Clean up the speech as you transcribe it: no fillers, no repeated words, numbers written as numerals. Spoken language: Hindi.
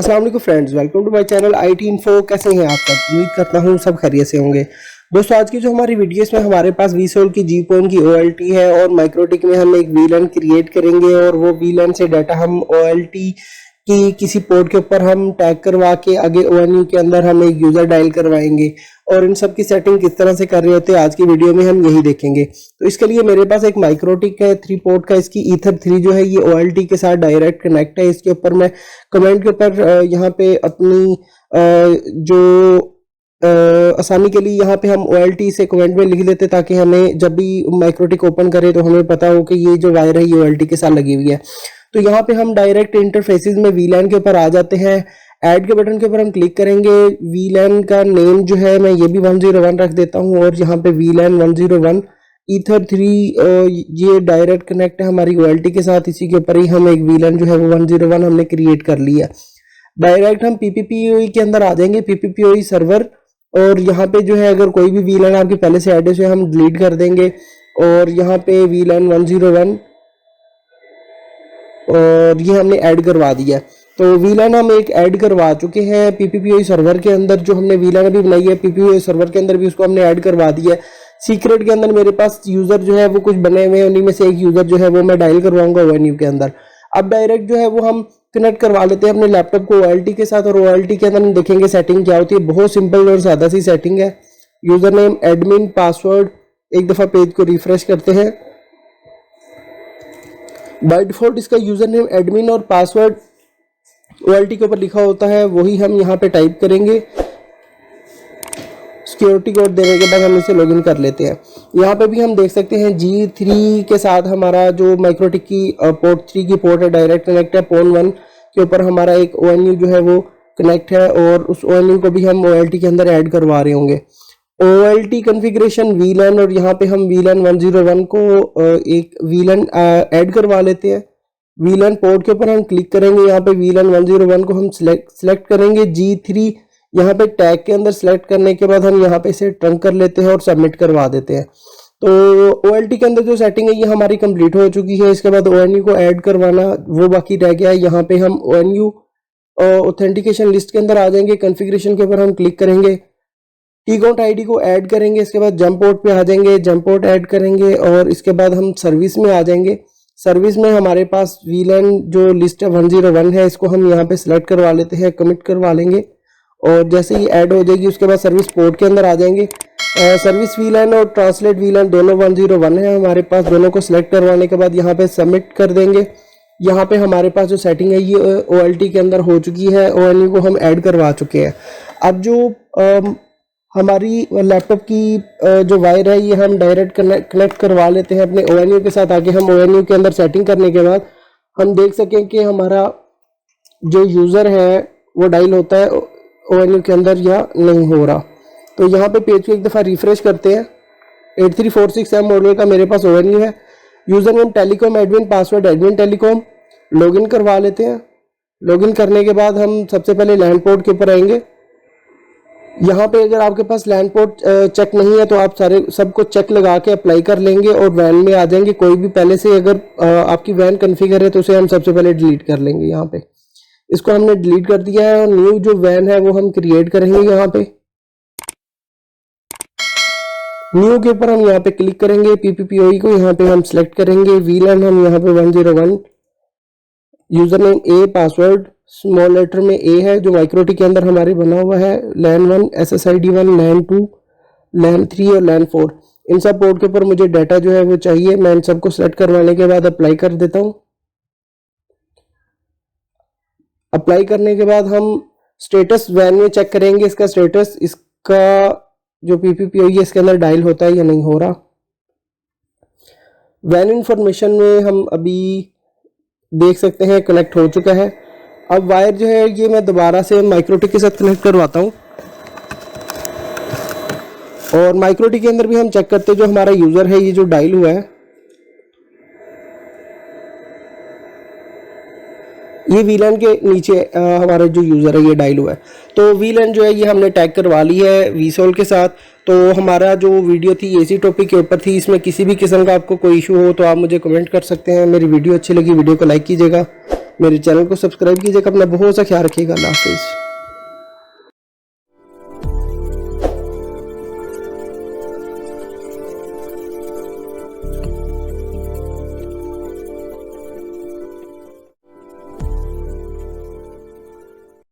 अस्सलाम वालेकुम friends, welcome to my channel IT info. कैसे हैं आप सब? उम्मीद करता हूँ सब खैरियत से होंगे। दोस्तों, आज की जो हमारी वीडियो इसमें हमारे पास VSOL की GPON की OLT है और माइक्रोटिक में हम एक VLAN क्रिएट करेंगे और वो VLAN से डाटा हम OLT की किसी पोर्ट के ऊपर हम टैग करवा के आगे ONU के अंदर हम एक यूज़र डायल करवाएंगे और इन सब की सेटिंग किस तरह से कर रहे होते हैं आज की वीडियो में हम यही देखेंगे। तो इसके लिए मेरे पास एक माइक्रोटिक है 3 पोर्ट का, इसकी ईथर 3 जो है ये OLT के साथ डायरेक्ट कनेक्ट है। इसके ऊपर मैं कमेंट के ऊपर यहाँ पे अपनी जो आसानी के लिए यहाँ पे हम OLT से कमेंट में लिख देते ताकि हमें जब भी माइक्रोटिक ओपन करें तो हमें पता हो कि ये जो वायर है ये OLT के साथ लगी हुई है। तो यहाँ पे हम डायरेक्ट इंटरफेसेस में VLAN के ऊपर आ जाते हैं। ऐड के बटन के ऊपर हम क्लिक करेंगे। VLAN का नेम जो है मैं ये भी 101 रख देता हूँ और यहाँ पे VLAN 101 ईथर 3 ये डायरेक्ट कनेक्ट है हमारी OLT के साथ। इसी के ऊपर ही हम एक VLAN जो है वो 101 हमने क्रिएट कर लिया। डायरेक्ट हम PPPoE के अंदर आ जाएंगे, PPPoE सर्वर, और यहाँ पे जो है अगर कोई भी VLAN आपके पहले से ऐड है उसे हम डिलीट कर देंगे और यहाँ पे VLAN 101 और ये हमने ऐड करवा दिया। तो VLAN हम एक ऐड करवा चुके हैं PPPoE सर्वर के अंदर। जो हमने VLAN अभी बनाई है PPPoE सर्वर के अंदर भी उसको हमने ऐड करवा दिया है। सीक्रेट के अंदर मेरे पास यूज़र जो है वो कुछ बने हुए हैं, उन्हीं में से एक यूज़र जो है वो मैं डायल करवाऊंगा ONU के अंदर। अब डायरेक्ट जो है वो हम कनेक्ट करवा लेते हैं अपने लैपटॉप को OLT के साथ और OLT के अंदर हम देखेंगे सेटिंग क्या होती है। बहुत सिंपल और सादा सी सेटिंग है। यूज़र नेम, एडमिन, पासवर्ड, एक दफ़ा पेज को रिफ्रेश करते हैं। बाय डिफॉल्ट इसका यूज़र नेम, एडमिन और पासवर्ड OLT के ऊपर लिखा होता है, वही हम यहाँ पे टाइप करेंगे। सिक्योरिटी कोड देने के बाद हम इसे लॉगिन कर लेते हैं। यहाँ पे भी हम देख सकते हैं G3 के साथ हमारा जो माइक्रोटिक की पोर्ट 3 की पोर्ट है डायरेक्ट कनेक्ट है। पोर्ट 1 के ऊपर हमारा एक ONU जो है वो कनेक्ट है और उस ONU को भी हम OLT के अंदर ऐड करवा रहे होंगे। OLT कॉन्फ़िगरेशन VLAN, और यहाँ पे हम VLAN 101 को एक VLAN ऐड करवा लेते हैं। VLAN पोर्ट के ऊपर हम क्लिक करेंगे, यहाँ पे VLAN 101 को हम सिलेक्ट करेंगे। G3 यहाँ पे टैग के अंदर सेलेक्ट करने के बाद हम यहाँ पे इसे ट्रंक कर लेते हैं और सबमिट करवा देते हैं। तो OLT के अंदर जो सेटिंग है ये हमारी कंप्लीट हो चुकी है। इसके बाद ONU को ऐड करवाना वो बाकी रह गया है। यहाँ पे हम ONU ऑथेंटिकेशन लिस्ट के अंदर आ जाएंगे। कॉन्फ़िगरेशन के ऊपर हम क्लिक करेंगे, Tcount ID को ऐड करेंगे। इसके बाद जंप पोर्ट पे आ जाएंगे, जंप पोर्ट ऐड करेंगे और इसके बाद हम सर्विस में आ जाएंगे। सर्विस में हमारे पास VLAN जो लिस्ट है 101 है, इसको हम यहाँ पे सिलेक्ट करवा लेते हैं, कमिट करवा लेंगे और जैसे ही ऐड हो जाएगी उसके बाद सर्विस पोर्ट के अंदर आ जाएंगे। सर्विस VLAN और ट्रांसलेट VLAN दोनों 101 है हमारे पास। दोनों को सिलेक्ट करवाने के बाद यहाँ पे सबमिट कर देंगे। यहाँ पे हमारे पास जो सेटिंग है ये OLT के अंदर हो चुकी है। ONU को हम ऐड करवा चुके हैं। अब जो हमारी लैपटॉप की जो वायर है ये हम डायरेक्ट कनेक्ट करवा लेते हैं अपने ONU के साथ। आगे हम ONU के अंदर सेटिंग करने के बाद हम देख सकें कि हमारा जो यूज़र है वो डायल होता है ONU के अंदर या नहीं हो रहा। तो यहाँ पे पेज को एक दफ़ा रिफ्रेश करते हैं। 8346M मॉडल का मेरे पास ONU है। User name telecom admin, password admin telecom. Login करवा लेते हैं। लॉगिन करने के बाद हम सबसे पहले लैंड पोर्ट के ऊपर आएंगे। यहाँ पे अगर आपके पास लैंड पोर्ट चेक नहीं है तो आप सबको चेक लगा के अप्लाई कर लेंगे और वैन में आ जाएंगे। कोई भी पहले से अगर आपकी वैन कॉन्फ़िगर है तो उसे हम सबसे पहले डिलीट कर लेंगे। यहाँ पे इसको हमने डिलीट कर दिया है और न्यू जो वैन है वो हम क्रिएट करेंगे। यहाँ पे न्यू के ऊपर हम यहाँ पे क्लिक करेंगे। PPPoE को यहाँ पे हम सिलेक्ट करेंगे। VLAN हम यहाँ पे 101, user name A, password small letter में A है जो माइक्रोटिक के अंदर हमारे बना हुआ है। LAN 1, SSID 1, LAN 2, LAN 3 और LAN 4, इन सब पोर्ट के ऊपर मुझे डाटा जो है वो चाहिए। मैं इन सबको सेलेक्ट करवाने के बाद अप्लाई कर देता हूँ। अप्लाई करने के बाद हम स्टेटस वैन में चेक करेंगे इसका स्टेटस, इसका जो PPPoE है इसके अंदर डायल होता है या नहीं हो रहा। वैन इंफॉर्मेशन में हम अभी देख सकते हैं कनेक्ट हो चुका है। अब वायर जो है ये मैं दोबारा से माइक्रोटिक के साथ कनेक्ट करवाता हूँ और माइक्रोटिक के अंदर भी हम चेक करते हैं जो हमारा यूज़र है ये जो डायल हुआ है ये VLAN के नीचे हमारा जो यूज़र है ये डायल हुआ है। तो VLAN जो है ये हमने टैग करवा ली है VSOL के साथ। तो हमारा जो वीडियो थी इसी टॉपिक के ऊपर थी। इसमें किसी भी किस्म का आपको कोई इशू हो तो आप मुझे कमेंट कर सकते हैं। मेरी वीडियो अच्छी लगी वीडियो को लाइक कीजिएगा। मेरे चैनल को सब्सक्राइब कीजिएगा। अपना बहुत सा ख्याल रखिएगा। अल्लाह हाफिज़।